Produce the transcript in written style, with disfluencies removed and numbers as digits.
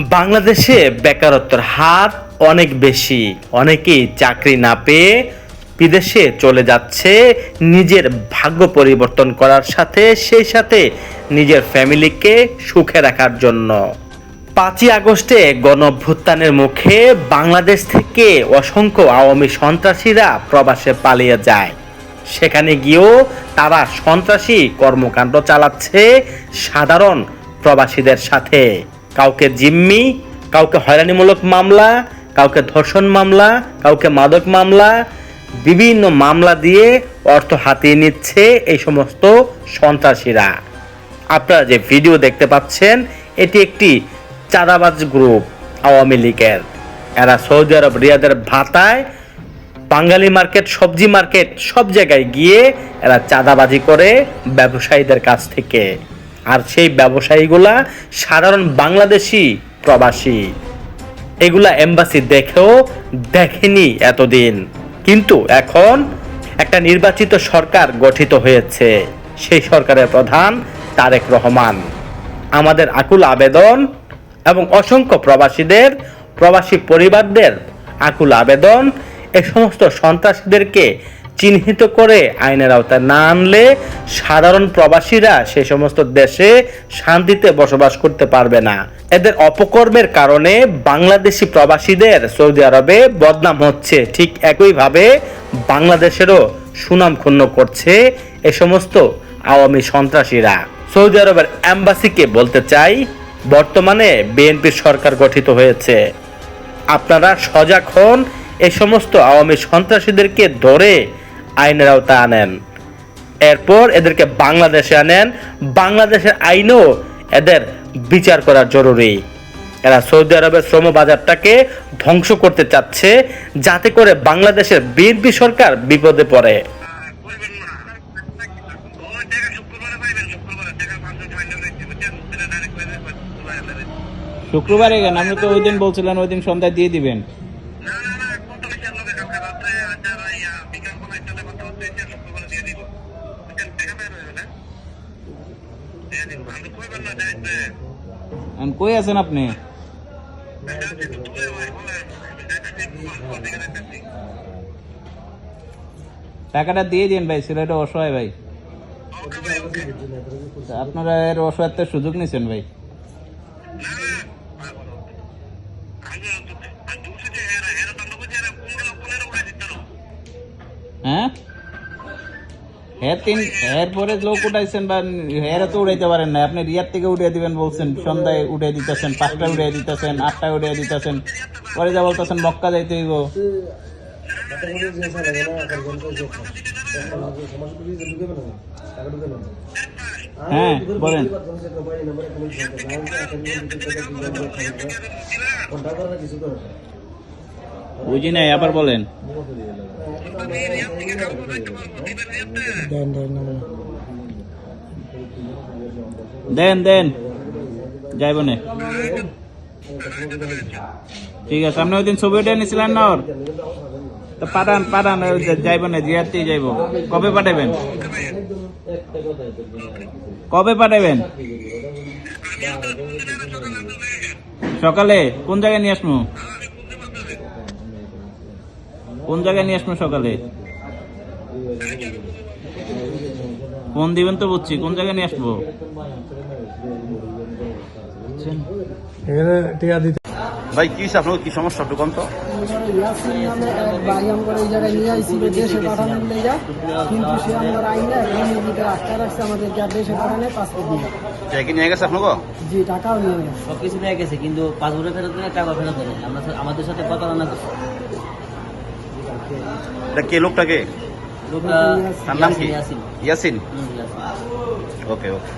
বাংলাদেশে বেকারত্বের হার অনেক বেশি। অনেকেই চাকরি না পেয়ে বিদেশে চলে যাচ্ছে নিজের ভাগ্য পরিবর্তন করার সাথে সেই সাথে নিজের ফ্যামিলিকে সুখে রাখার জন্য। 5ই আগস্টে গণঅভ্যুত্থানের মুখে বাংলাদেশ থেকে অসংখ্য আওয়ামী সন্ত্রাসীরা প্রবাসে পালিয়ে যায়। সেখানে গিয়েও তারা সন্ত্রাসী কর্মকাণ্ড চালাচ্ছে সাধারণ প্রবাসীদের সাথে। কাউকে জিম্মি, কাউকে হয়রানিমূলক মামলা, কাউকে ধর্ষণ মামলা, কাউকে মাদক মামলা, বিভিন্ন মামলা দিয়ে অর্থ হাতিয়ে নিচ্ছে এই সমস্ত সন্ত্রাসীরা। আপনারা যে ভিডিও দেখতে পাচ্ছেন এটি একটি চাঁদাবাজ গ্রুপ আওয়ামী লীগের। এরা সৌদি আরব রিয়াদের ভাতায় বাঙালি মার্কেট, সবজি মার্কেট সব জায়গায় গিয়ে এরা চাঁদাবাজি করে ব্যবসায়ীদের কাছ থেকে। আর সেই ব্যবসায়ীগুলা সাধারণ বাংলাদেশি প্রবাসী। এগুলা এম্বাসি দেখেও দেখেনি এতদিন, কিন্তু এখন একটা নির্বাচিত সরকার গঠিত হয়েছে। সেই সরকারের প্রধান তারেক রহমান। আমাদের আকুল আবেদন এবং অসংখ্য প্রবাসীদের, প্রবাসী পরিবারদের আকুল আবেদন, এই সমস্ত সন্ত্রাসীদেরকে চিহ্নিত করে আইনের আওতায় না আনলে সাধারণ প্রবাসীরা সে সমস্ত দেশে শান্তিতে বসবাস করতে পারবে না। এদের অপকর্মের কারণে বাংলাদেশি প্রবাসীদের সৌদি আরবে বদনাম হচ্ছে, ঠিক একইভাবে বাংলাদেশেরও সুনাম ক্ষুণ্ণ করছে এ সমস্ত আওয়ামী সন্ত্রাসীরা। সৌদি আরবের এম্বাসিকে বলতে চাই, বর্তমানে বিএনপি সরকার গঠিত হয়েছে, আপনারা সজাগ হন, এই সমস্ত আওয়ামী সন্ত্রাসীদেরকে ধরে আইনের আওতায় আনেন। এরপর এদেরকে বাংলাদেশে আনেন। বাংলাদেশের আইনও এদের বিচার করা জরুরি। এরা সৌদি আরবের শ্রম বাজারটাকে ধ্বংস করতে চাচ্ছে, যাতে করে বাংলাদেশের বিএনপি সরকার বিপদে পড়ে। শুক্রবারে কেন? আপনি তো ওই দিন বলছিলেন ওই দিন সন্ধ্যায় দিয়ে দিবেন। কই আছেন আপনি? টাকাটা দিয়ে দিন ভাই, ছেলেটা অসহায় ভাই। আপনারা এর অসহায়ত্বের সুযোগ নিছেন ভাই। হ্যাঁ, এরপরে লোক উঠাইছেন বা হেরা তো উঠাইতে পারেন না। আপনি রিয়াদ থেকে উঠিয়ে দিবেন বলছেন, সন্ধ্যায় উঠিয়ে দিতেছেন, 5টায় উঠিয়ে দিতেছেন, 8টায় উঠিয়ে দিতেছেন, পরে যা বলতেছেন মক্কা যাইতে হইব। হ্যাঁ বলেন। বুঝি নাই, আবার বলেন। দেন দেন, যাইব না। ঠিক আছে, আপনি ওই দিন ছবি উঠে নিয়েছিলেন না, ওর তো পাঠান পাঠান, যাইব না, জিয়াতেই যাইব। কবে পাঠাবেন? কবে পাঠাবেন? সকালে? কোন জায়গায় নিয়ে আসবো? কোন জায়গায় নিয়ে আসবো সকালে? ফোন দিবেন তো বুঝছি, কোন জায়গায় নিয়ে আসবো? ভাই কি আপনার কি সমস্যা একটু কম তো? নিয়ে গেছে আপনাকে? জি, টাকাও নিয়ে গেছে, সবকিছু নিয়ে গেছে, কিন্তু পাসপোর্টের ফেরত দিলে টাকা ফেরত দেবে। আমাদের সাথে কথা না করছে। কে লোকটাকে? লোকটা তার নাম কি? ইয়াসিন। ইয়াসিন। ইয়াসিন। ওকে ওকে।